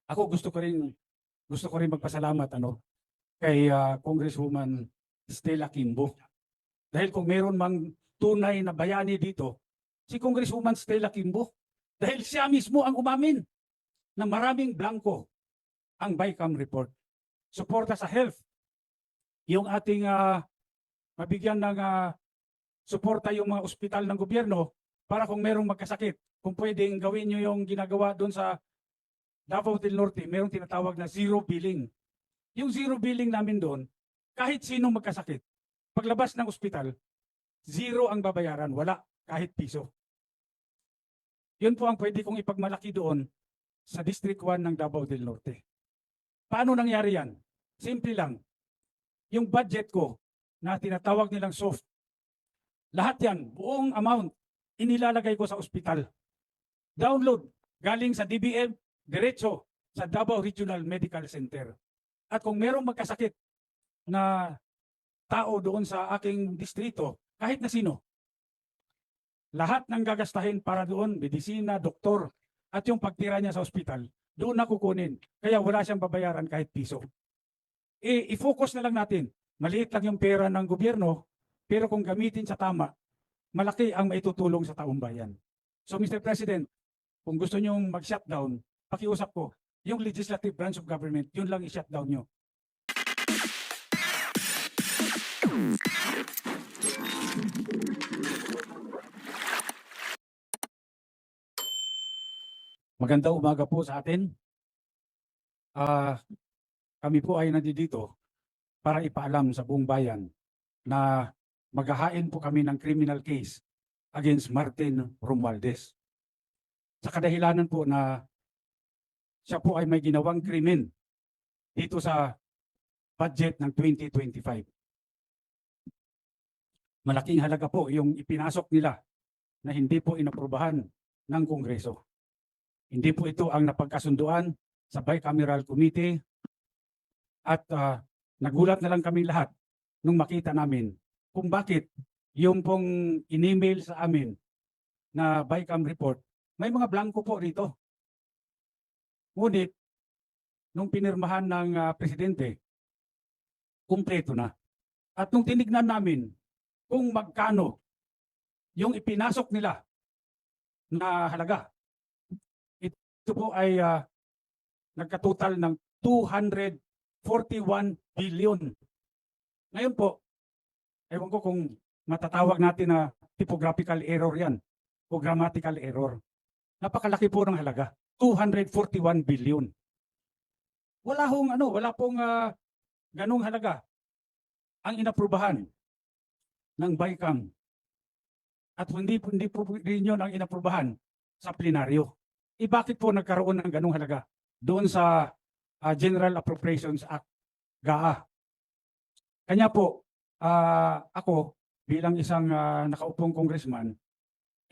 Ako gusto ko rin magpasalamat kay Congresswoman Stella Kimbo. Dahil kung meron mang tunay na bayani dito, si Congresswoman Stella Kimbo. Dahil siya mismo ang umamin na maraming blanco ang BICAM report. Suporta sa health. Yung ating mabigyan ng suporta yung mga ospital ng gobyerno para kung merong magkasakit, kung pwedeng gawin nyo yung ginagawa doon sa Davao del Norte, merong tinatawag na zero billing. Yung zero billing namin doon, kahit sino magkasakit, paglabas ng ospital, zero ang babayaran, wala kahit piso. Yun po ang pwede kong ipagmalaki doon sa District 1 ng Davao del Norte. Paano nangyari yan? Simple lang. Yung budget ko na tinatawag nilang soft, lahat yan, buong amount, inilalagay ko sa ospital. Download, galing sa DBM, diretso sa Davao Regional Medical Center. At kung merong magkasakit na tao doon sa aking distrito, kahit na sino, lahat ng gagastahin para doon, medisina, doktor, at yung pagtira niya sa ospital, doon na kukunin. Kaya wala siyang babayaran kahit piso. I-focus na lang natin. Maliit lang yung pera ng gobyerno, pero kung gamitin sa tama, malaki ang maitutulong sa taong bayan. So Mr. President, kung gusto nyong mag-shutdown, pakiusap ko, yung legislative branch of government, yun lang i-shutdown nyo. Magandang umaga po sa atin. Kami po ay nandito para ipaalam sa buong bayan na maghahain po kami ng criminal case against Martin Romualdez. Sa kadahilanan po na siya po ay may ginawang krimen dito sa budget ng 2025. Malaking halaga po yung ipinasok nila na hindi po inaprubahan ng Kongreso. Hindi po ito ang napagkasunduan sa Bicameral Committee at nagulat na lang kami lahat nung makita namin kung bakit yung pong in-email sa amin na BICAM report, may mga blanco po rito. Ngunit, nung pinirmahan ng presidente, kumpleto na. At nung tinignan namin kung magkano yung ipinasok nila na halaga, ito po ay nagkatotal ng 241 billion. Ngayon po, ewan ko kung matatawag natin na typographical error yan o grammatical error. Napakalaki po ng halaga. 241 billion. Wala pong ganung halaga ang inaprubahan ng BICAM. At hindi po rin yun ang inaprubahan sa plenaryo. Bakit po nagkaroon ng ganung halaga doon sa General Appropriations Act, GAA? Kanya po, ako bilang isang nakaupong congressman,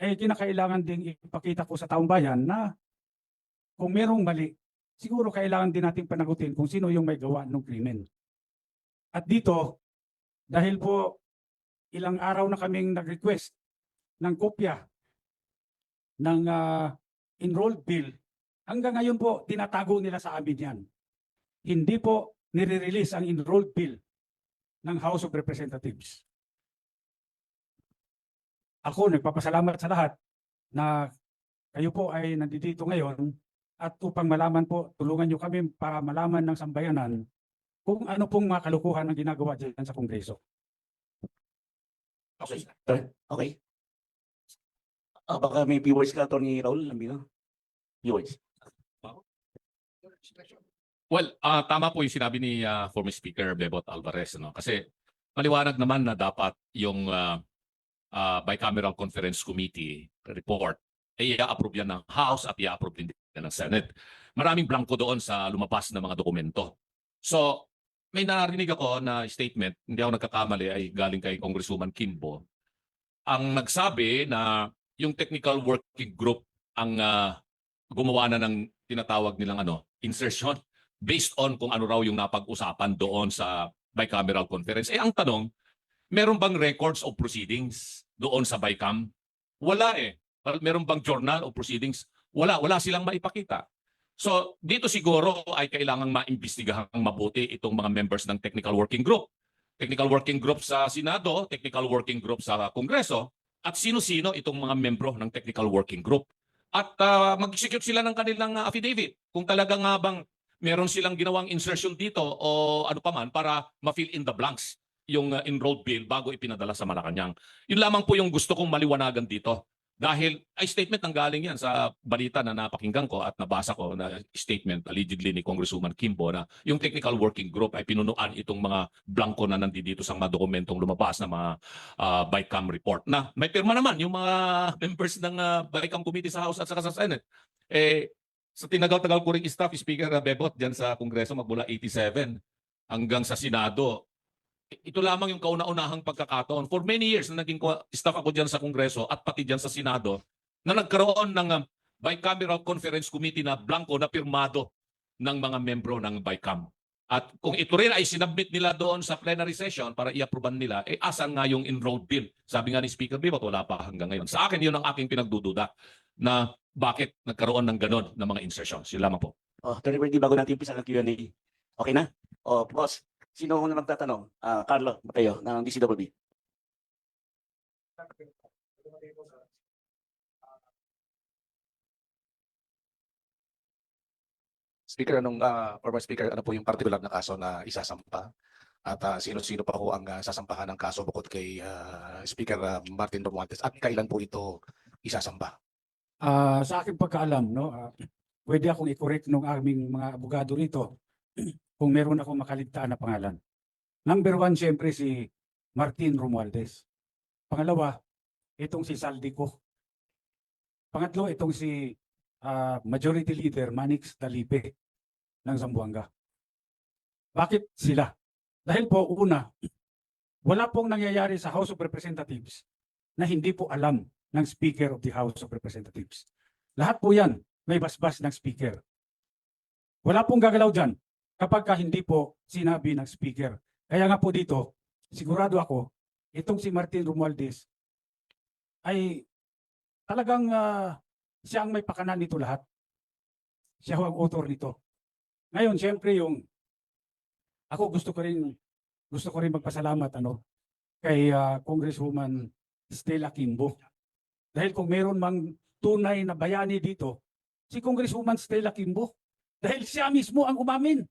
kinakailangan ding ipakita ko sa taong bayan na kung merong mali, siguro kailangan din natin panagutin kung sino yung may gawa ng krimen. At dito, dahil po ilang araw na kaming nag-request ng kopya ng enrolled bill, hanggang ngayon po tinatago nila sa amin yan. Hindi po nire-release ang enrolled bill ng House of Representatives. Ako nagpapasalamat sa lahat na kayo po ay nandito ngayon at upang malaman po, tulungan nyo kami para malaman ng sambayanan kung ano pong mga kalukuhan ang ginagawa dyan sa Kongreso. Okay. Okay. Baka may viewers ka, Atty. Raul Lambino? Viewers. Well, tama po yung sinabi ni former Speaker Bebot Alvarez. Kasi maliwanag naman na dapat yung Bicameral Conference Committee report ay i-approve yan ng House at i-approve din ng Senate. Maraming blanco doon sa lumabas na mga dokumento. So, may narinig ako na statement, hindi ako nagkakamali, ay galing kay Congresswoman Kimbo. Ang nagsabi na yung technical working group ang gumawa na ng tinatawag nilang insertion based on kung ano raw yung napag-usapan doon sa bicameral conference. Ang tanong, meron bang records of proceedings doon sa BICAM? Wala eh. Meron bang journal of proceedings? Wala silang maipakita. So dito siguro ay kailangang maimbestigahang mabuti itong mga members ng technical working group. Technical working group sa Senado, technical working group sa Kongreso, at sino-sino itong mga membro ng technical working group. At mag-execute sila ng kanilang affidavit kung talaga nga bang meron silang ginawang insertion dito o ano paman para ma-fill in the blanks yung enrolled bill bago ipinadala sa Malacanang. Yun lamang po yung gusto kong maliwanagan dito. Dahil ay statement ang galing yan sa balita na napakinggan ko at nabasa ko na statement allegedly ni Congresswoman Kimbo na yung technical working group ay pinunuan itong mga blanco na nandito sa mga dokumentong lumabas na mga BICAM report na may pirma naman yung mga members ng BICAM committee sa House at saka sa Senate. Sa tinagal-tagal ko ring staff, Speaker Bebot, dyan sa Kongreso magmula 87 hanggang sa Senado, ito lamang yung kauna-unahang pagkakataon. For many years na naging staff ako dyan sa Kongreso at pati dyan sa Senado na nagkaroon ng bicameral conference committee na blanco na pirmado ng mga membro ng BICAM. At kung ito rin ay sinabmit nila doon sa plenary session para i-approvean nila, asan nga yung enrolled bill? Sabi nga ni Speaker Bibot, wala pa hanggang ngayon. Sa akin, yun ang aking pinagdududa na bakit nagkaroon ng ganon na mga insertions. Yun lamang po. Attorney Bertie, bago natin umpisa ng Q&A. Okay na? Boss, sino muna magtatanong? Carlo Mateo ng DCWB. Speaker, former Speaker, ano po yung particular na kaso na isasampa? At sino-sino pa po ang sasampahan ng kaso bukod kay Speaker Martin Romualdez? At kailan po ito isasampa? Sa aking pagkaalam, no, pwede akong i-correct ng aming mga abogado rito kung meron akong makaligtaan na pangalan. Number 1, siyempre si Martin Romualdez. Pangalawa, itong si Saldico. Pangatlo, itong si Majority Leader Manix Dalipe ng Zamboanga. Bakit sila? Dahil po, una, wala pong nangyayari sa House of Representatives na hindi po alam ng Speaker of the House of Representatives. Lahat po yan may basbas ng Speaker. Wala pong gagalaw dyan kapag hindi po sinabi ng Speaker. Kaya nga po dito, sigurado ako, itong si Martin Romualdez ay talagang siya ang may pakanan nito lahat. Siya ang author nito. Ngayon, siyempre ako gusto ko rin magpasalamat kay Congresswoman Stella Kimbo. Dahil kung meron mang tunay na bayani dito, si Congresswoman Stella Kimbo. Dahil siya mismo ang umamin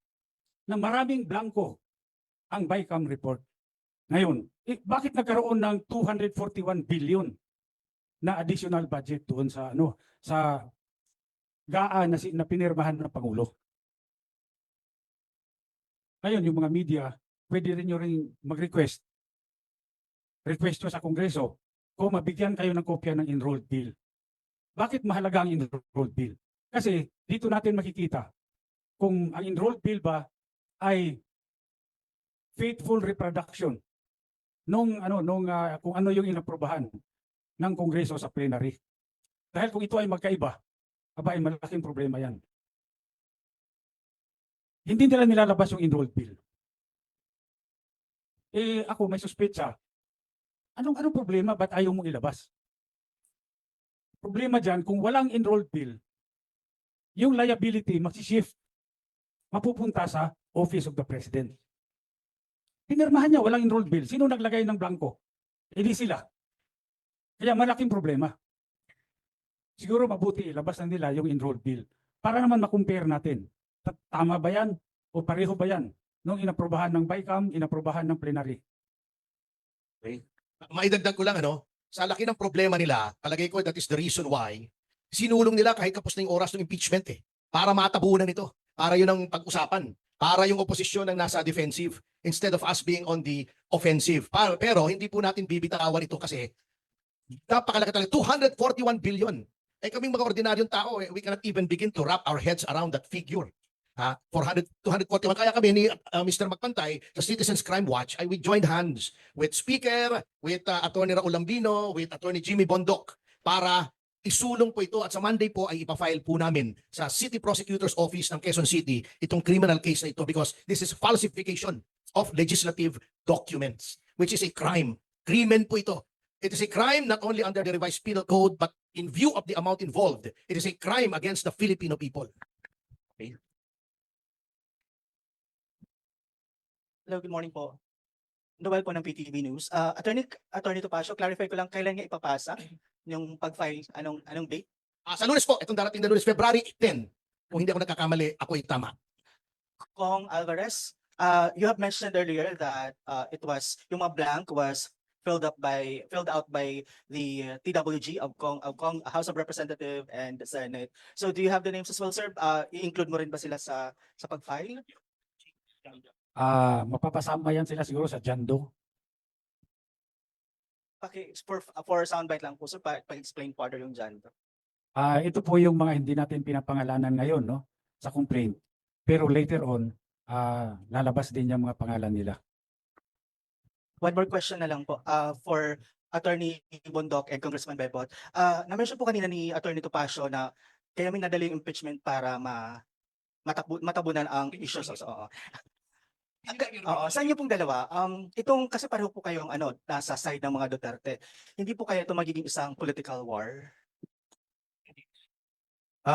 ng maraming blanco ang BICAM report. Ngayon, bakit nagkaroon ng 241 billion na additional budget doon sa GAA na pinirmahan ng Pangulo? Ngayon, yung mga media, pwede rin nyo rin mag-request. Request nyo sa Kongreso kung mabigyan kayo ng kopya ng enrolled bill. Bakit mahalaga ang enrolled bill? Kasi dito natin makikita kung ang enrolled bill ba ay faithful reproduction kung ano yung inaprobahan ng Kongreso sa plenary. Dahil kung ito ay magkaiba, ay malaking problema yan. Hindi nila nilalabas yung enrolled bill. Ako may suspetsa. Anong problema? Ba't ayaw mong ilabas? Problema dyan, kung walang enrolled bill, yung liability magsishift, mapupunta sa Office of the President. Pinirmahan niya, walang enrolled bill. Sino naglagay ng blanco? Hindi sila. Kaya malaking problema. Siguro mabuti ilabas na nila yung enrolled bill para naman makumpare natin. Tama ba yan? O pareho ba yan? Nung inaprobahan ng BICAM, inaprobahan ng plenary. Maidagdag ko lang, sa laki ng problema nila, palagay ko that is the reason why sinulong nila kahit kapos na yung oras ng impeachment para matabunan ito. Para yun ang pag-usapan. Para yung oposisyon ang nasa defensive instead of us being on the offensive. Pero hindi po natin bibitawan ito kasi napakalaki talaga. 241 billion. Kaming mga ordinaryong tao, we cannot even begin to wrap our heads around that figure. 241. Kaya kami ni Mr. Magpantay sa Citizens Crime Watch we joined hands with Speaker, with Attorney Raul Lambino, with Attorney Jimmy Bondoc para isulong po ito at sa Monday po ay ipafile po namin sa City Prosecutor's Office ng Quezon City itong criminal case na ito because this is falsification of legislative documents which is a crime. Krimen po ito. It is a crime not only under the revised penal code but in view of the amount involved, it is a crime against the Filipino people. Hello, good morning po. Noel po ng PTV News. Attorney Topacio, clarify ko lang kailan niya ipapasa yung pag-file, anong date? Sa Lunes po, itong darating na Lunes, February 10. Kung hindi ako nagkakamali, ako ay tama. Kong Alvarez, you have mentioned earlier that yung mga blank was filled out by the TWG of Kong House of Representative and the Senate. So do you have the names as well, sir? I-include mo rin ba sila sa pag-file? Mapapasama yan sila siguro sa Jando. For soundbite lang po, sir, pa-explain further yung dyan. Ito po yung mga hindi natin pinapangalanan ngayon, no, sa complaint. Pero later on, lalabas din yung mga pangalan nila. One more question na lang po for Attorney Bondok and Congressman Bebot. Na-mention po kanina ni Attorney Topacio na kaya may nadali yung impeachment para matabunan ang issues. Oo. Sa inyo pong dalawa, itong kasi pareho po kayong nasa side ng mga Duterte. Hindi po kaya ito magiging isang political war?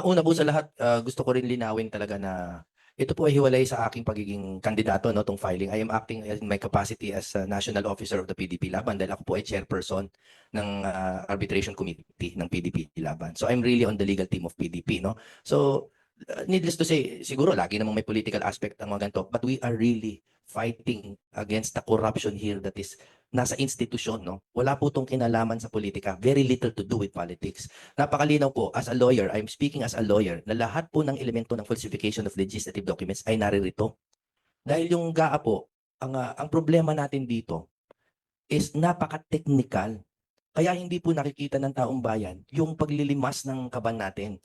Una po sa lahat, gusto ko rin linawin talaga na ito po ay hiwalay sa aking pagiging kandidato, no, tong filing. I am acting in my capacity as a national officer of the PDP Laban dahil ako po ay chairperson ng arbitration committee ng PDP Laban. So I'm really on the legal team of PDP, no. So needless to say, siguro lagi namang may political aspect ang mga ganito, but we are really fighting against the corruption here that is nasa institusyon, no? Wala po itong kinalaman sa politika. Very little to do with politics. Napakalinaw po, as a lawyer, I'm speaking as a lawyer, na lahat po ng elemento ng falsification of legislative documents ay naririto. Dahil yung GAA po, ang problema natin dito is napaka-technical. Kaya hindi po nakikita ng taong bayan yung paglilimas ng kaban natin.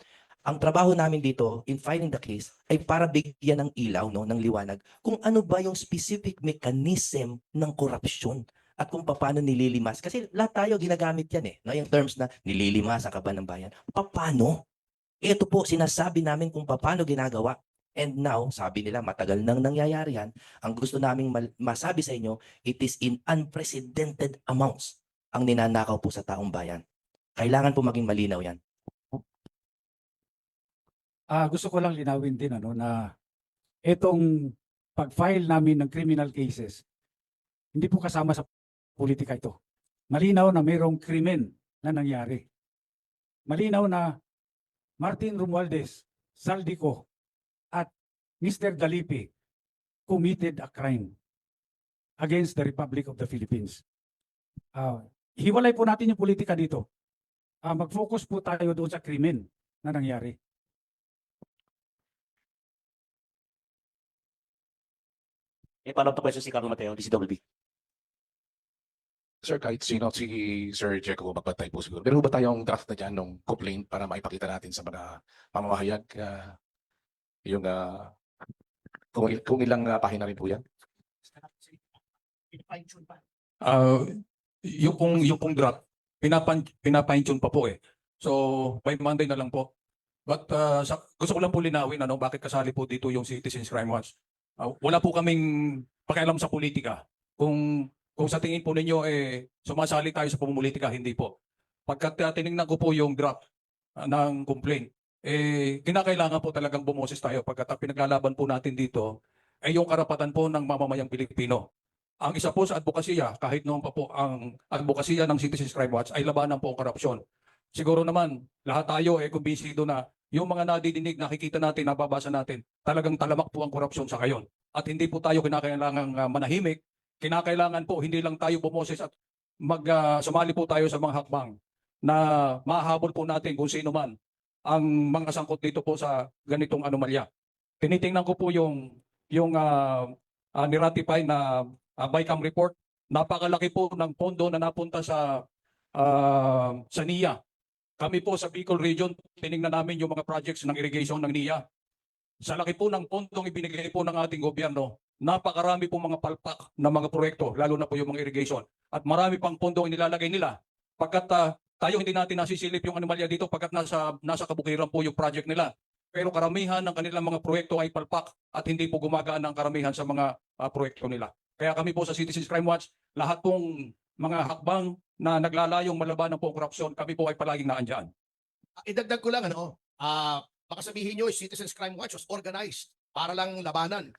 Ang trabaho namin dito in filing the case ay para bigyan ng ilaw, no, ng liwanag kung ano ba yung specific mechanism ng korupsyon at kung paano nililimas. Kasi lahat tayo ginagamit yan no, yung terms na nililimas ang kaban ng bayan. Paano? Ito po sinasabi namin kung paano ginagawa. And now, sabi nila matagal nang nangyayari yan. Ang gusto naming masabi sa inyo, it is in unprecedented amounts ang ninanakaw po sa taong bayan. Kailangan po maging malinaw yan. Gusto ko lang linawin din na itong pag-file namin ng criminal cases, hindi po kasama sa politika ito. Malinaw na mayroong krimen na nangyari. Malinaw na Martin Romualdez, Saldico, at Mr. Dalipi committed a crime against the Republic of the Philippines. Hiwalay po natin yung politika dito. Mag-focus po tayo doon sa krimen na nangyari. Follow up to question si Carlo Mateo, DCWB. Sir, kahit sino, si Sir Jeco magbatay po siguro. Pero ba tayong draft na dyan ng complaint para maipakita natin sa mga mamamahayag yung kung ilang pahina rin po yan? Yung pong draft, pinapine-tune pa po eh. So, by Monday na lang po. But gusto ko lang po linawin bakit kasali po dito yung Citizens Crime Watch. Wala po kaming pakialam sa politika. Kung sa tingin po ninyo sumasali tayo sa pamumulitika, hindi po. Pagkat tinignan ko po yung draft ng complaint, kinakailangan po talagang bumoses tayo pagkat ang pinaglalaban po natin dito ay yung karapatan po ng mamamayang Pilipino. Ang isa po sa advokasya, kahit noon pa po ang advokasya ng Citizens Crime Watch ay labanan po ang korupsyon. Siguro naman, lahat tayo kumbinsido na yung mga nadidinig, nakikita natin, nababasa natin, talagang talamak po ang korupsyon sa ngayon. At hindi po tayo kinakailangang manahimik, kinakailangan po hindi lang tayo bumoses at sumali po tayo sa mga hakbang na mahabol po natin kung sino man ang mga sangkot dito po sa ganitong anomalya. Tinitingnan ko po yung niratify na BICAM report. Napakalaki po ng pondo na napunta sa NIA. Kami po sa Bicol Region, tinignan namin yung mga projects ng irrigation ng NIA. Sa laki po ng pondong ibinigay po ng ating gobyerno, napakarami po mga palpak na mga proyekto, lalo na po yung mga irrigation. At marami pang pondong inilalagay nila. Pagkat tayo hindi natin nasisilip yung anomalya dito pagkat nasa kabukiran po yung project nila. Pero karamihan ng kanilang mga proyekto ay palpak at hindi po gumagaan ang karamihan sa mga proyekto nila. Kaya kami po sa Citizens Crime Watch, lahat pong mga hakbang na naglalayong malabanan po ang korupsyon, kami po ay palaging naandyan. Idagdag ko lang, baka sabihin nyo, Citizens Crime Watch was organized para lang labanan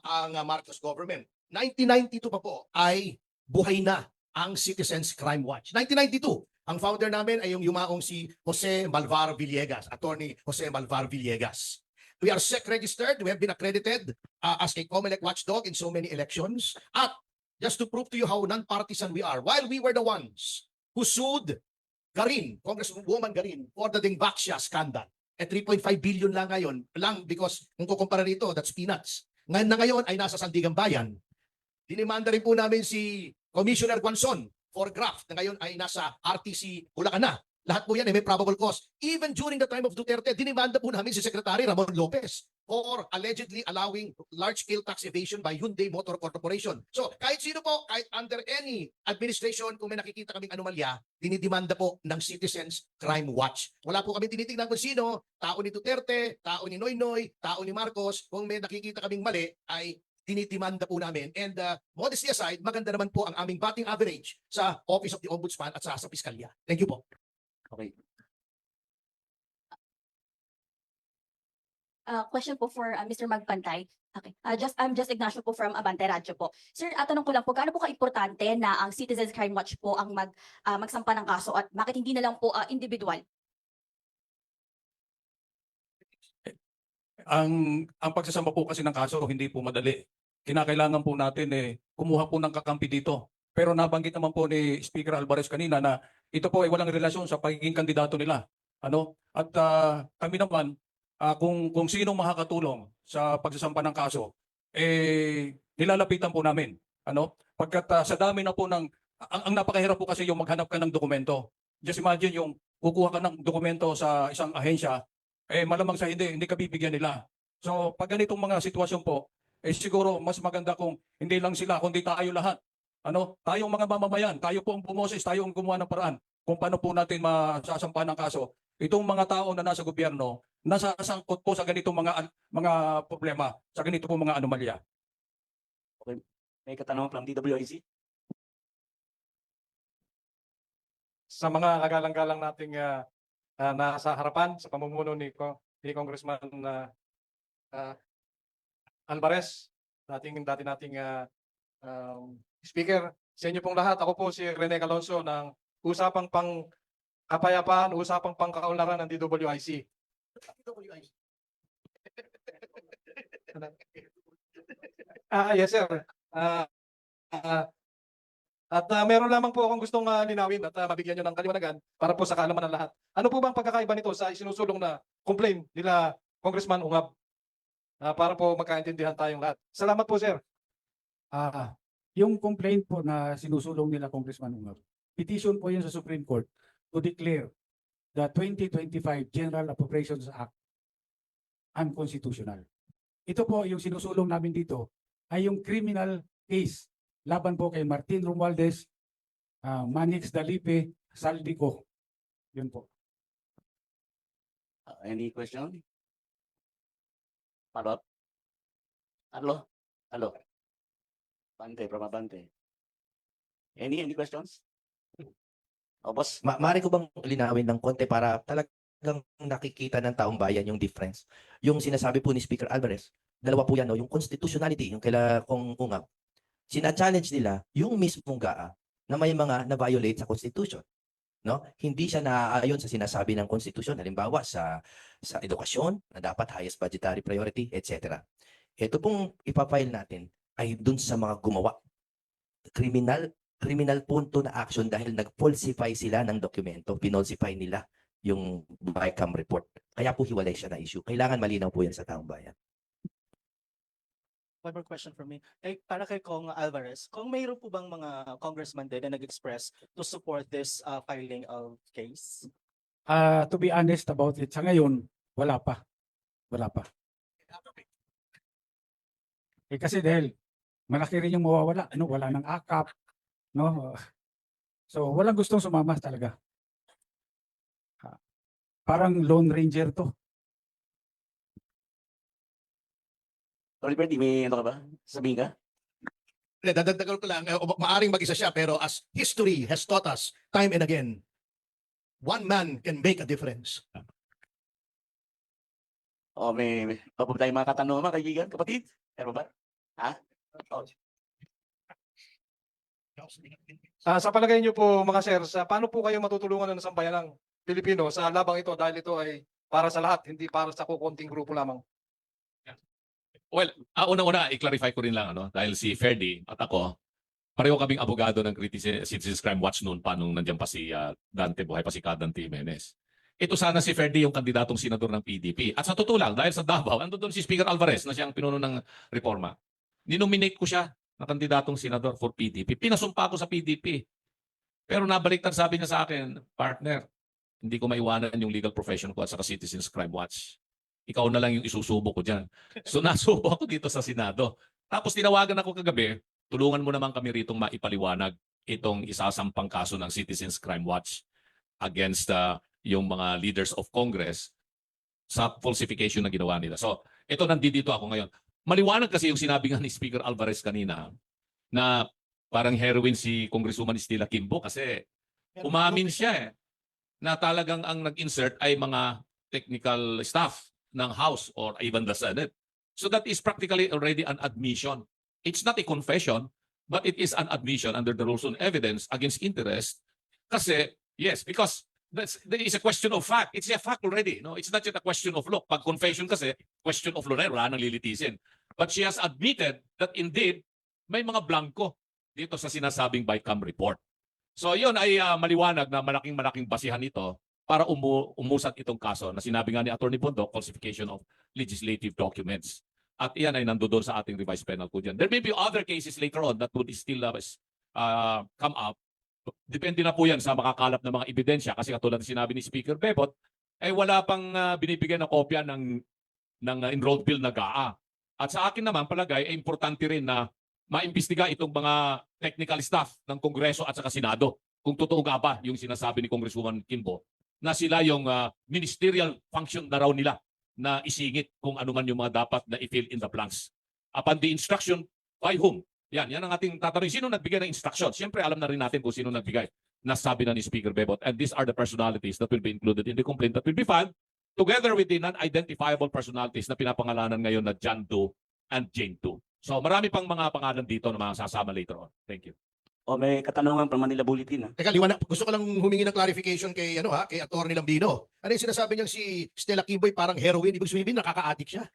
ang Marcos government. 1992 pa po ay buhay na ang Citizens Crime Watch. 1992, ang founder namin ay yung yumaong si Jose Malvar Villegas, Attorney Jose Malvar Villegas. We are SEC registered. We have been accredited as a COMELEC watchdog in so many elections. At just to prove to you how non-partisan we are, while we were the ones who sued Garin, Congresswoman Garin, for the Dingbaxia scandal, 3.5 billion lang ngayon, lang because kung kukumpara rito, that's peanuts. Ngayon na ngayon ay nasa Sandigan Bayan. Dinimanda rin po namin si Commissioner Guanzon for graft na ngayon ay nasa RTC Bulacan na. Lahat po yan ay may probable cause. Even during the time of Duterte, dinimanda po namin si Secretary Ramon Lopez for allegedly allowing large-scale tax evasion by Hyundai Motor Corporation. So kahit sino po, kahit under any administration, kung may nakikita kaming anomalya, dinidimanda po ng Citizens Crime Watch. Wala po kami tinitingnan kung sino, tao ni Duterte, tao ni Noynoy, tao ni Marcos. Kung may nakikita kaming mali, ay dinidimanda po namin. And modesty aside, maganda naman po ang aming batting average sa Office of the Ombudsman at sa Piskalya. Thank you po. Okay. Question po for Mr. Magpantay. Okay. I'm just Ignacio po from Abante Radyo po. Sir, tanong ko lang po, gaano po ka-importante na ang Citizens Crime Watch po ang magsampa ng kaso at bakit hindi na lang po individual? Ang pagsasamba po kasi ng kaso hindi po madali. Kinakailangan po natin kumuha po ng kakampi dito. Pero nabanggit naman po ni Speaker Alvarez kanina na ito po ay walang relasyon sa pagiging kandidato nila. At kami naman kung sinong makakatulong sa pagsasampa ng kaso nilalapitan po namin. Pagkat sa dami na po ng ang napakahirap po kasi yung maghanap ka ng dokumento. Just imagine yung kukuha ka ng dokumento sa isang ahensya malamang sa hindi ka bibigyan nila. So pag ganitong mga sitwasyon po siguro mas maganda kung hindi lang sila kundi tayo lahat. Tayong mga mamamayan, tayo po ang bumoses, tayo ang gumawa ng paraan kung paano po natin masasampa ng kaso. Itong mga tao na nasa gobyerno, nasasangkot po sa ganitong mga problema, sa ganito po mga anomalya. Okay. May katanungan from DWIC? Sa mga kagalang-galang nating nasa harapan sa pamumuno ni Congressman Alvarez, dati nating Speaker, sa inyo pong lahat, ako po si Rene Calonzo ng Usapang Pang-Kapayapaan, Usapang Pang-Kaunlaran ng DWIC. Yes, sir. At meron lamang po akong gustong linawin at mabigyan nyo ng kaliwanagan para po sa kaalaman ng lahat. Ano po bang pagkakaiba nito sa isinusulong na complaint nila Congressman Ungab? Para po magkaintindihan tayong lahat. Salamat po, sir. Yung complaint po na sinusulong nila Congressman Ungab, petition po yun sa Supreme Court to declare the 2025 General Appropriations Act unconstitutional. Ito po yung sinusulong namin dito ay yung criminal case laban po kay Martin Romualdez, Manix Dalipe, Saldico. Yun po. Any question? Follow-up? Hello? Bante, from Abante. Any questions? Boss? Maaari ko bang linawin ng konti para talagang nakikita ng taong bayan yung difference? Yung sinasabi po ni Speaker Alvarez, dalawa po yan, yung constitutionality, yung kaila kung Ungab. Sina-challenge nila yung mismong GAA na may mga na-violate sa Constitution. Hindi siya naaayon sa sinasabi ng Constitution, halimbawa sa edukasyon, na dapat highest budgetary priority, etc. Ito pong ipafile natin ay dun sa mga gumawa. Criminal punto na action dahil nag-falsify sila ng dokumento, pinolsify nila yung BICAM report. Kaya po hiwalay siya na issue. Kailangan malinaw po yan sa taong bayan. One more question from me. Para kay Kong Alvarez, kung mayroon po bang mga congressman din na nag-express to support this filing of case? To be honest about it, sa ngayon, wala pa. Kasi dahil malaki rin yung mawawala, wala ng akap, So walang gustong sumama talaga. Parang Lone Ranger to. Oliver, may ano ka ba? Sabihin ka? Dadagdagan ko lang, maaring mag-isa siya, pero as history has taught us time and again, one man can make a difference. May pa po tayong mga katanungan, mga kaibigan, kapatid? Meron ba? Ha? Sa palagay niyo po mga sir, paano po kayo matutulungan ng sambayan ng Pilipino sa labang ito dahil ito ay para sa lahat, hindi para sa kukunting grupo lamang? Well, unang-una, i-clarify ko rin lang, dahil si Ferdy at ako, pareho kaming abogado ng Citizens Crime Watch noon pa nung nandiyan pa si Dante, buhay pa si Dante Jimenez. Ito sana si Ferdy yung kandidatong senador ng PDP. At sa totoo lang, dahil sa Davao, ando doon si Speaker Alvarez na siyang pinuno ng reforma. Ninominate ko siya na kandidatong senador for PDP. Pinasumpa ko sa PDP. Pero nabaliktad sabi niya sa akin, partner, hindi ko maiwanan yung legal profession ko at saka Citizens Crime Watch. Ikaw na lang yung isusubo ko dyan. So nasubo ako dito sa Senado. Tapos tinawagan ako kagabi, tulungan mo naman kami ritong maipaliwanag itong isasampang kaso ng Citizens Crime Watch against yung mga leaders of Congress sa falsification na ginawa nila. So ito, nandito ako ngayon. Maliwanag kasi yung sinabi nga ni Speaker Alvarez kanina na parang heroin si Congresswoman Stella Kimbo kasi umamin siya na talagang ang nag-insert ay mga technical staff ng House or even the Senate. So that is practically already an admission. It's not a confession, but it is an admission under the rules on evidence against interest. Kasi, yes, because there is a question of fact. It's a fact already. No? It's not just a question of law. Pag confession kasi, question of law na wala nang lilitisin. But she has admitted that indeed, may mga blanco dito sa sinasabing BICAM report. So yun ay maliwanag na malaking basihan ito para umusad itong kaso na sinabi nga ni Atty. Bondok, falsification of legislative documents. At iyan ay nandoon sa ating revised penal code yan. There may be other cases later on that would still come up. Depende na po yan sa makakalap ng mga ebidensya kasi katulad na sinabi ni Speaker Bebot, ay wala pang binibigyan na kopya ng enrolled bill na GAA. At sa akin naman palagay ay importante rin na maimbestiga itong mga technical staff ng Kongreso at saka Senado kung totoo nga ba yung sinasabi ni Congresswoman Kimbo na sila yung ministerial function na raw nila na isingit kung ano man yung mga dapat na i-fill in the blanks. Upon the instruction, by whom? Yan ang ating tatanungin. Sino nagbigay ng instruction? Siyempre, alam na rin natin kung sino nagbigay. Nasabi na ni Speaker Bebot. And these are the personalities that will be included in the complaint that will be filed together with the non-identifiable personalities na pinapangalanan ngayon na John Doe and Jane Doe. So marami pang mga pangalan dito na mga sasama later on. Thank you. O may katanungan from Manila Bulletin. Teka, liwanag. Gusto ko lang humingi ng clarification kay kay Atty. Lambino. Ano yung sinasabi niyang si Stella Kimboy parang heroin? Ibig sabihin nakaka-addict siya.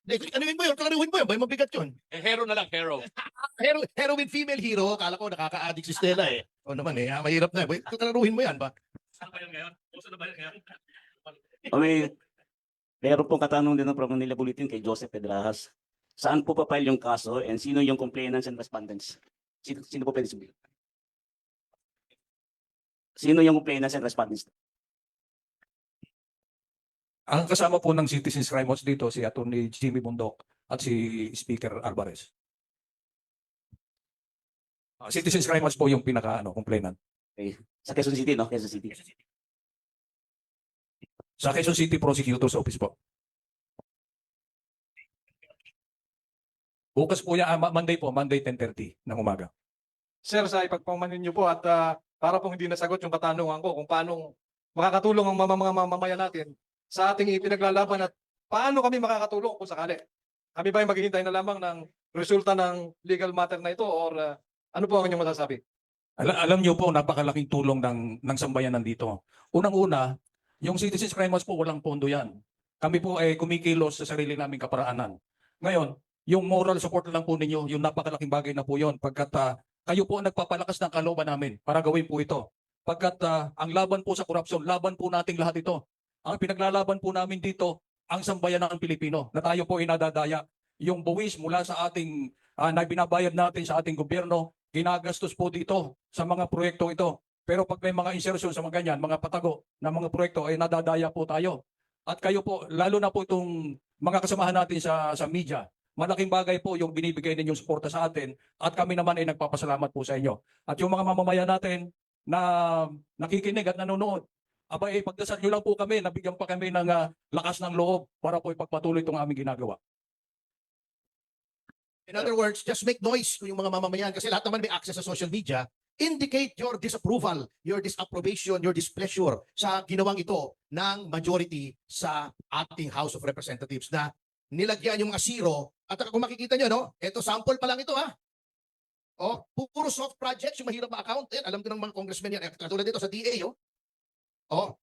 Anuin mo yun? Klaruhin mo yun. Bay mabigat yun. Hero na lang, hero. Heroin female hero. Akala ko nakaka-addict si Stella eh. O naman mahirap na. Klaruhin mo yan ba? Saan ba yan ngayon? Saan ba yan ngayon? O meron pong katanungan din from Manila Bulletin kay Joseph Pedrajas. Saan po pa-file yung kaso and sino yung complainants and respondents? Sino po pwede sabihin? Sino yung complainants and respondents? Ang kasama po ng Citizens Crime Watch dito si Atty. Jimmy Bondok at si Speaker Alvarez. Citizens Crime Watch po yung complainant. Okay. Sa Quezon City, no? Quezon City. Sa Quezon City Prosecutor's Office po. Bukas po yan, Monday 10:30 ng umaga. Sir, sa ipagpamanin niyo po at para pong hindi nasagot yung katanungan ko kung paano makakatulong ang mga mamamayan natin sa ating ipinaglalaban at paano kami makakatulong kung sakali. Kami ba ay maghihintay na lamang ng resulta ng legal matter na ito or ano po ang inyong masasabi? Alam niyo po, napakalaking tulong ng sambayan nandito. Unang-una, yung Citizens Crime Watch po, walang pondo yan. Kami po ay kumikilos sa sarili naming kaparaanan. Ngayon, yung moral support lang po ninyo, yung napakalaking bagay na po yun. Pagkat kayo po ang nagpapalakas ng kalooban namin para gawin po ito. Pagkat ang laban po sa korupsyon, laban po nating lahat ito. Ang pinaglalaban po namin dito, ang sambayan ng Pilipino, na tayo po ay nadadaya. Yung buwis mula sa ating, na binabayad natin sa ating gobyerno, ginagastos po dito sa mga proyekto ito. Pero pag may mga insertion sa mga ganyan, mga patago na mga proyekto, ay nadadaya po tayo. At kayo po, lalo na po itong mga kasamahan natin sa media, malaking bagay po yung binibigay ninyong suporta sa atin at kami naman ay nagpapasalamat po sa inyo. At yung mga mamamayan natin na nakikinig at nanonood, abay, pagdasal nyo lang po kami, nabigyan pa kami ng lakas ng loob para po ipagpatuloy itong aming ginagawa. In other words, just make noise kung yung mga mamamayan kasi lahat naman may access sa social media. Indicate your disapproval, your disapprobation, your displeasure sa ginawang ito ng majority sa ating House of Representatives na nilagyan yung mga zero at kung makikita nyo, ito sample pa lang ito Oh, puro soft projects, yung mahirap ma-account. Yan, alam ko ng mga congressmen yan. Katulad dito sa DA, oh. Oh,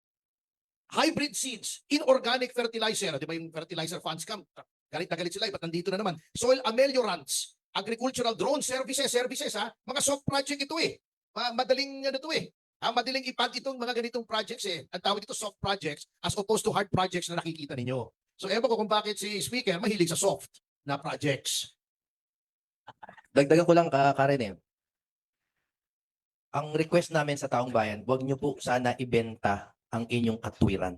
hybrid seeds, inorganic fertilizer, di ba yung fertilizer funds scam? Galit na galit sila, ba't nandito na naman? Soil ameliorants, agricultural drone services ha? Mga soft project ito eh. Madaling ano to eh. Madaling ipad itong mga ganitong projects eh. Ang tawag dito soft projects as opposed to hard projects na nakikita ninyo. So ewan ko kung bakit si Speaker mahilig sa soft na projects. Dagdagan ko lang, Karen eh. Ang request namin sa taong bayan, huwag niyo po sana ibenta ang inyong katwiran.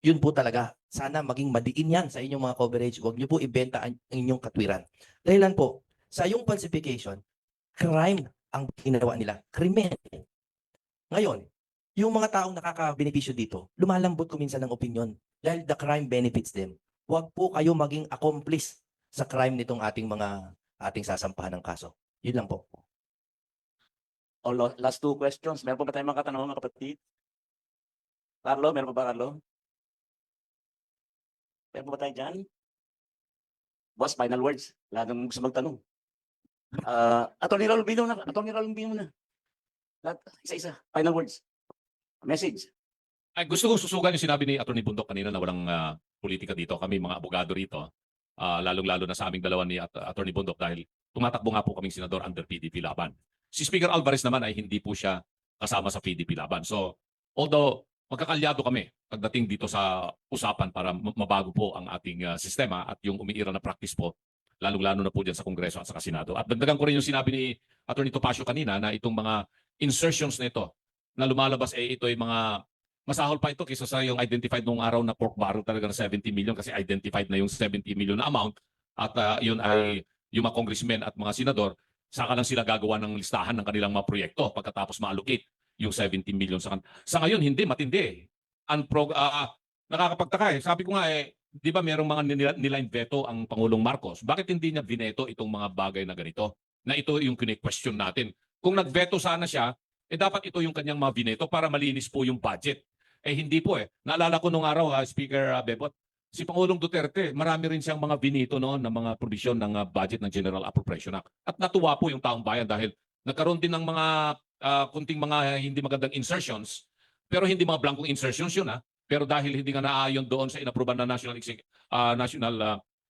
Yun po talaga. Sana maging madiin yan sa inyong mga coverage. Huwag niyo po ibenta ang inyong katwiran. Dahilan po, sa iyong falsification, crime ang ginawa nila. Krimen. Ngayon, yung mga taong nakakabenepisyo dito, lumalambot ko minsan ng opinion dahil the crime benefits them. Huwag po kayo maging accomplice sa crime nitong ating sasampahan ng kaso. Yun lang po. Last two questions. Meron pa ba tayong mga katanungan, mga kapatid? Carlo, meron pa ba, Carlo? Meron pa ba tayo dyan? Boss, final words. Lahat ng gusto magtanong. Atty. Raul Bino na. Lahat, isa-isa. Final words. Message. Ay, gusto kong susugan yung sinabi ni Atty. Bundok kanina na walang politika dito. Kami mga abogado rito, lalong-lalo na sa aming dalawa ni Atty. Bundok dahil tumatakbo nga po kaming senador under PDP laban. Si Speaker Alvarez naman ay hindi po siya kasama sa PDP laban. So, although magkakalyado kami pagdating dito sa usapan para mabago po ang ating sistema at yung umiira na practice po, lalong-lalo na po dyan sa Kongreso at sa Senado. At dagdagan ko rin yung sinabi ni Atty. Topacio kanina na itong mga insertions na ito na lumalabas ito ay mga masahol pa ito kaysa sa yung identified nung araw na pork barrel talaga na 70 million kasi identified na yung 70 million na amount at yun ay yung mga congressmen at mga senador saka lang sila gagawa ng listahan ng kanilang mga proyekto pagkatapos ma-allocate yung 70 million sa ngayon hindi matindi nakakapagtaka eh. Sabi ko nga di ba merong mga niline veto ang Pangulong Marcos, bakit hindi niya bineto itong mga bagay na ganito na ito yung kine-question natin kung nagveto sana siya dapat ito yung kanyang mga bineto para malinis po yung budget hindi po naalala ko nung araw Speaker Bebot, si Pangulong Duterte, marami rin siyang mga binito noon ng mga provision ng budget ng General Appropriation Act. At natuwa po yung taong bayan dahil nagkaroon din ng mga kunting mga hindi magandang insertions, pero hindi mga blankong insertions yun Pero dahil hindi nga naayon doon sa inapruban na National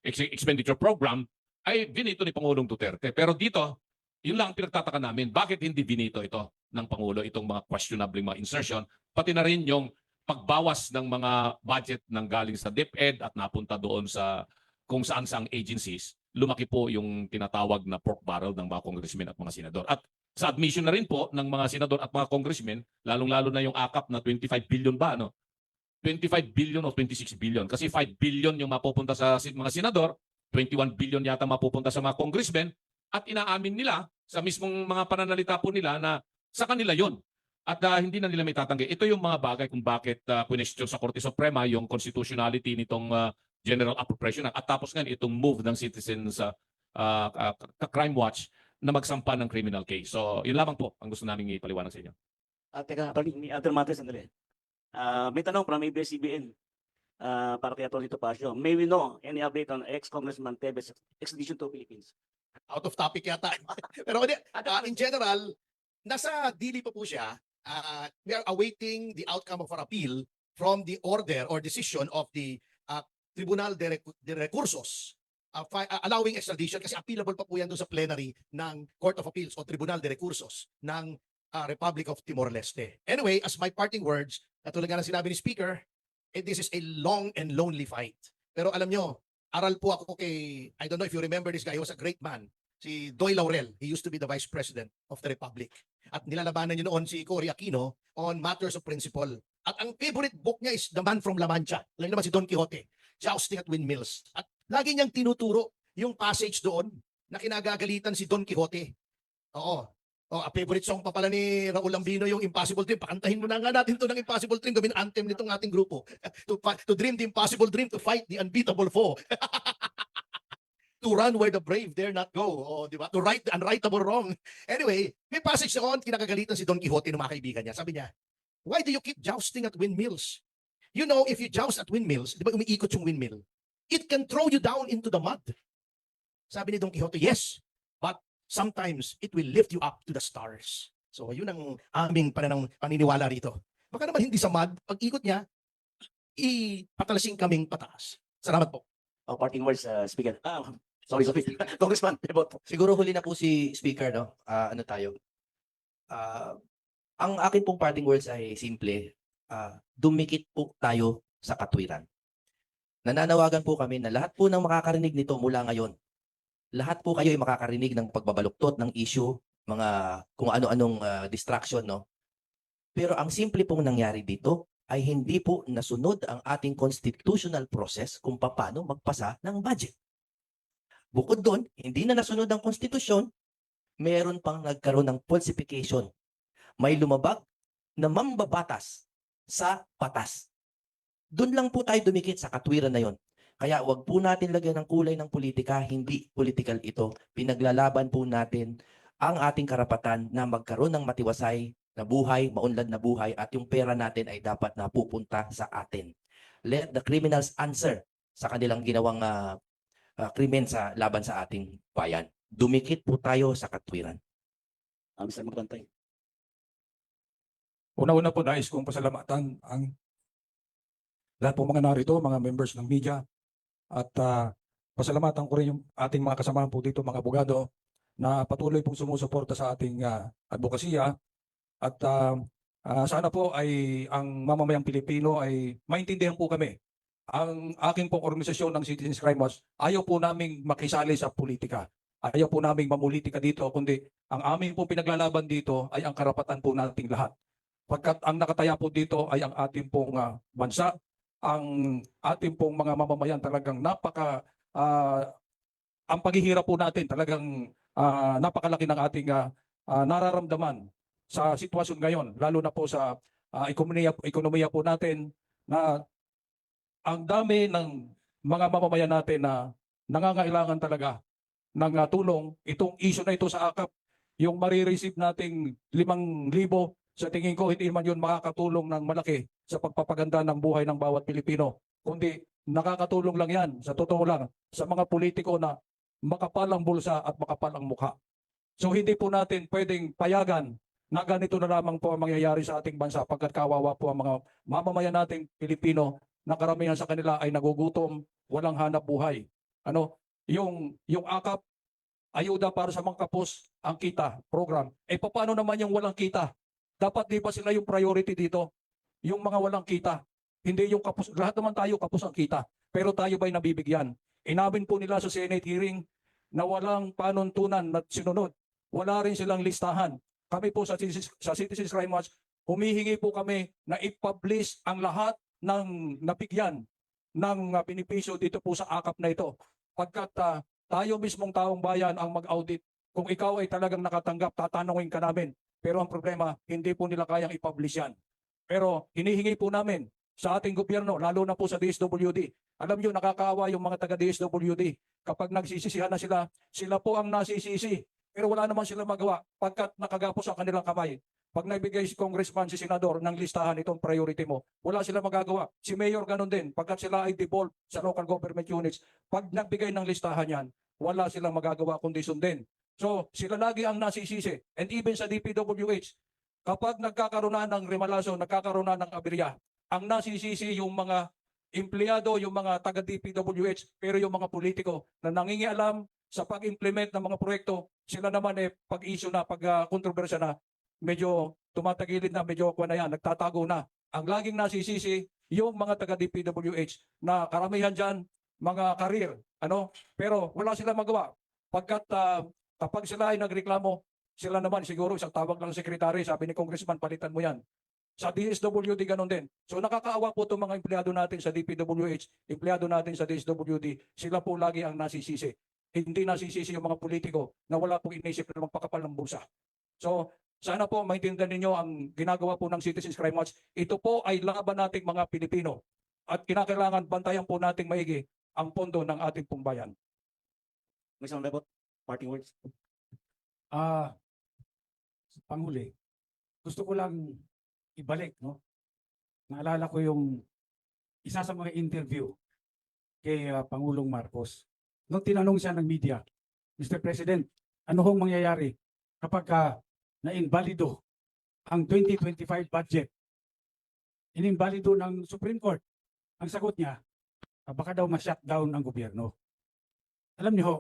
Expenditure Program, ay binito ni Pangulong Duterte. Pero dito, yun lang ang pinagtataka namin. Bakit hindi binito ito ng Pangulo, itong mga questionable mga insertion, pati na rin yung pagbawas ng mga budget ng galing sa DepEd at napunta doon sa kung saan-saang agencies, lumaki po yung tinatawag na pork barrel ng mga congressmen at mga senador. At sa admission na rin po ng mga senador at mga congressmen, lalong-lalo na yung akap na 25 billion ba, 25 billion o 26 billion. Kasi 5 billion yung mapupunta sa mga senador, 21 billion yata mapupunta sa mga congressmen, at inaamin nila sa mismong mga pananalita po nila na sa kanila yon. At hindi na nila may tatanggi. Ito yung mga bagay kung bakit question sa Korte Suprema yung constitutionality nitong General Appropriation Act. At tapos nga itong move ng Citizens Crime Watch na magsampa ng criminal case. So yun lamang po ang gusto namin ipaliwanag sa inyo. Teka, ni Atty. Mates, sandali. May tanong from ABS-CBN para kay Atty. Topacio. May we know any update on ex-Congressman Tevez extradition to Philippines? Out of topic yata. Pero in general, nasa dili pa po siya. We are awaiting the outcome of our appeal from the order or decision of the Tribunal de Recursos allowing extradition kasi appealable pa po yan doon sa plenary ng Court of Appeals o Tribunal de Recursos ng Republic of Timor-Leste. Anyway, as my parting words, katulad nga ng sinabi ni Speaker, this is a long and lonely fight. Pero alam nyo, aral po ako kay, I don't know if you remember this guy, he was a great man. Si Doy Laurel, he used to be the Vice President of the Republic. At nilalabanan niyo noon si Cory Aquino on matters of principle. At ang favorite book niya is The Man from La Mancha. Alam naman si Don Quixote, Jousting at Windmills. At lagi niyang tinuturo yung passage doon na kinagagalitan si Don Quixote. Oo. A favorite song pa pala ni Raul Ambino yung Impossible Dream. Pakantahin mo na nga natin to ng Impossible Dream. Gawin anthem nitong ating grupo. To dream the impossible dream, to fight the unbeatable foe. To run where the brave dare not go. O, di ba? To right the unrightable wrong. Anyway, may passage doon, kinakagalitan si Don Quixote ng mga kaibigan niya. Sabi niya, why do you keep jousting at windmills? You know, if you joust at windmills, di ba umiikot yung windmill? It can throw you down into the mud. Sabi ni Don Quixote, yes, but sometimes it will lift you up to the stars. So yun ang aming paniniwala rito. Baka naman hindi sa mud, pag ikot niya, ipatalasing kaming pataas. Salamat po. Parting words, Speaker. Sorry. Congressman Bebot. Siguro huli na po si Speaker, no? Ano tayo? Ang akin pong parting words ay simple. Dumikit po tayo sa katwiran. Nananawagan po kami na lahat po ng makakarinig nito mula ngayon, lahat po kayo ay makakarinig ng pagbabaluktot ng issue, mga kung ano-anong distraction, no? Pero ang simple pong nangyari dito ay hindi po nasunod ang ating constitutional process kung paano magpasa ng budget. Bukod doon, hindi na nasunod ang konstitusyon, meron pang nagkaroon ng falsification. May lumabag na mambabatas sa batas. Doon lang po tayo dumikit sa katwiran na yon. Kaya wag po natin lagyan ng kulay ng politika, hindi political ito. Pinaglalaban po natin ang ating karapatan na magkaroon ng matiwasay na buhay, maunlad na buhay, at yung pera natin ay dapat na pupunta sa atin. Let the criminals answer sa kanilang ginawang krimen sa laban sa ating bayan. Dumikit po tayo sa katwiran. Mr. Magbantay. Una-una po nais kong pasalamatan ang lahat po mga narito, mga members ng media, at pasalamatan ko rin yung ating mga kasamahan po dito, mga abogado, na patuloy pong sumusuporta sa ating advokasya. At sana po ay ang mamamayang Pilipino ay maintindihan po kami. Ang aking pong organisasyon ng Citizens Crime Watch, ayaw po naming makisali sa politika. Ayaw po naming mamulitika dito, kundi ang aming pong pinaglalaban dito ay ang karapatan po nating lahat. Pagkat ang nakataya po dito ay ang ating pong bansa, ang ating pong mga mamamayan talagang ang paghihirap po natin talagang napakalaki ng ating nararamdaman sa sitwasyon ngayon, lalo na po sa ekonomiya po natin, na ang dami ng mga mamamayan natin na nangangailangan talaga ng tulong. Itong issue na ito sa AKAP, yung marireceive nating 5,000, sa tingin ko hindi man yun makakatulong ng malaki sa pagpapaganda ng buhay ng bawat Pilipino. Kundi nakakatulong lang yan, sa totoo lang, sa mga politiko na makapalang bulsa at makapalang mukha. So hindi po natin pwedeng payagan na ganito na lamang po ang mangyayari sa ating bansa pagkat kawawa po ang mga mamamayan nating Pilipino na karamihan sa kanila ay nagugutom, walang hanap buhay. Yung AKAP, ayuda para sa mga kapos, ang kita program. Paano naman yung walang kita? Dapat di ba sila yung priority dito? Yung mga walang kita. Hindi yung kapos. Lahat naman tayo kapos ang kita. Pero tayo ba'y nabibigyan? Inamin po nila sa Senate hearing na walang panuntunan na sinunod. Wala rin silang listahan. Kami po sa Citizens Crime Watch, humihingi po kami na i-publish ang lahat ng nabigyan ng benepisyo dito po sa AKAP na ito. Pagkat tayo mismong taong bayan ang mag-audit. Kung ikaw ay talagang nakatanggap, tatanungin ka namin. Pero ang problema, hindi po nila kayang i-publish yan. Pero hinihingi po namin sa ating gobyerno, lalo na po sa DSWD. Alam nyo, nakakaawa yung mga taga-DSWD. Kapag nagsisisihan na sila po ang nasisisi. Pero wala naman sila magawa pagkat nakagapos ang kanilang kamay. Pag nagbigay si congressman, si senador ng listahan itong priority mo, wala sila magagawa. Si mayor ganun din, pagkat sila ay devolved sa local government units, pag nagbigay ng listahan yan, wala silang magagawa kundi sundin. So sila lagi ang nasisisi. And even sa DPWH, kapag nagkakaroon na ng remalasyon, nagkakaroon na ng aberya, ang nasisisi yung mga empleyado, yung mga taga-DPWH, pero yung mga politiko na nangingialam sa pag-implement ng mga proyekto, sila naman pag-issue na, pag-kontrobersya na, medyo tumatagilid na, medyo nagtatago na. Ang laging nasisisi yung mga taga-DPWH na karamihan dyan, mga karir, pero wala silang magawa. Pagkat kapag sila ay nagreklamo, sila naman siguro isang tawag lang sekretary, sabi ni Congressman, palitan mo yan. Sa DSWD ganun din. So nakakaawa po itong mga empleyado natin sa DPWH, empleyado natin sa DSWD, sila po lagi ang nasisisi. Hindi nasisisi yung mga politiko na wala pong inisip na magpakapal ng bulsa. So sana po maintindihan ninyo ang ginagawa po ng Citizens Crime Watch. Ito po ay laban nating mga Pilipino at kinakailangan bantayan po nating maigi ang pondo ng ating pong bayan. Mr. Bebot, parting words. Panghuli, gusto ko lang ibalik, naalala ko yung isa sa mga interview kay Pangulong Marcos. Nung tinanong siya ng media, Mr. President, ano hong mangyayari kapag na-invalido ang 2025 budget. Inimbalido ng Supreme Court. Ang sagot niya, baka daw ma-shutdown ang gobyerno. Alam niyo ho,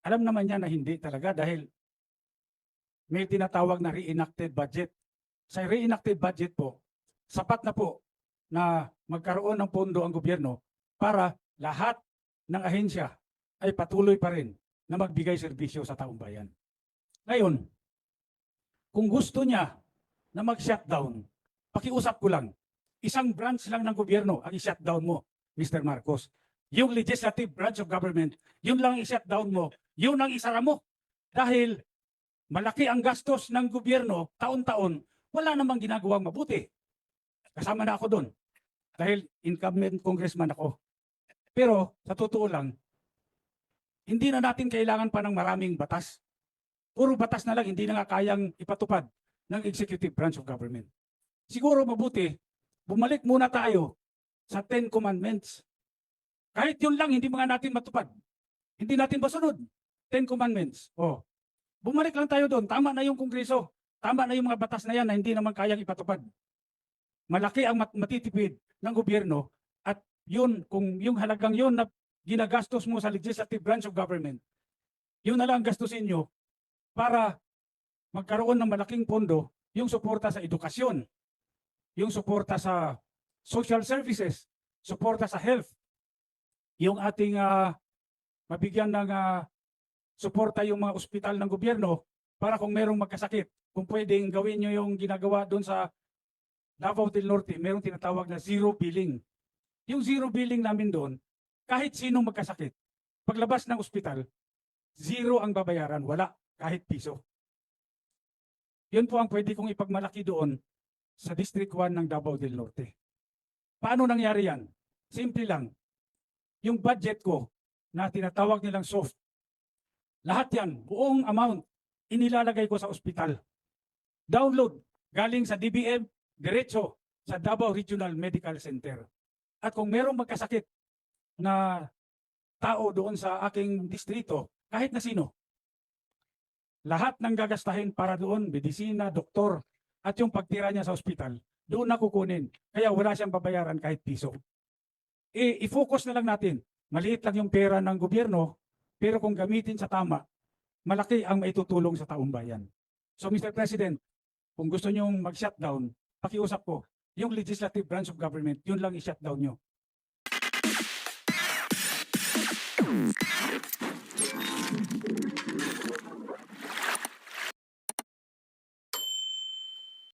alam naman niya na hindi talaga dahil may tinatawag na reenacted budget. Sa reenacted budget po, sapat na po na magkaroon ng pondo ang gobyerno para lahat ng ahensya ay patuloy pa rin na magbigay serbisyo sa taong bayan. Ngayon, kung gusto niya na mag-shutdown, pakiusap ko lang, isang branch lang ng gobyerno ang i-shutdown mo, Mr. Marcos. Yung legislative branch of government, yun lang ang i-shutdown mo, yun ang isara mo. Dahil malaki ang gastos ng gobyerno taon-taon, wala namang ginagawang mabuti. Kasama na ako doon. Dahil incumbent congressman ako. Pero sa totoo lang, hindi na natin kailangan pa ng maraming batas. Puro batas na lang, hindi na nga kayang ipatupad ng executive branch of government. Siguro mabuti, bumalik muna tayo sa 10 commandments. Kahit yun lang, hindi mga natin matupad. Hindi natin masunod. 10 commandments. Oh. Bumalik lang tayo doon. Tama na yung kongreso. Tama na yung mga batas na yan na hindi naman kayang ipatupad. Malaki ang matitipid ng gobyerno at yun, kung yung halagang yun na ginagastos mo sa legislative branch of government, yun na lang gastusin nyo para magkaroon ng malaking pondo yung suporta sa edukasyon, yung suporta sa social services, suporta sa health, yung ating mabigyan ng suporta yung mga ospital ng gobyerno para kung merong magkasakit, kung pwedeng gawin nyo yung ginagawa doon sa Davao del Norte, merong tinatawag na zero billing. Yung zero billing namin doon, kahit sinong magkasakit, paglabas ng ospital, zero ang babayaran, wala kahit piso. Yun po ang pwede kong ipagmalaki doon sa District 1 ng Davao del Norte. Paano nangyari yan? Simple lang. Yung budget ko na tinatawag nilang soft, lahat yan, buong amount, inilalagay ko sa ospital. Download, galing sa DBM, diretso sa Davao Regional Medical Center. At kung merong magkasakit na tao doon sa aking distrito, kahit na sino, lahat ng gagastahin para doon, medisina, doktor, at yung pagtira niya sa ospital, doon na kukunin. Kaya wala siyang babayaran kahit piso. I-focus na lang natin. Maliit lang yung pera ng gobyerno, pero kung gamitin sa tama, malaki ang maitutulong sa taong bayan. So Mr. President, kung gusto niyong mag-shutdown, pakiusap ko, yung legislative branch of government, yun lang i-shutdown nyo.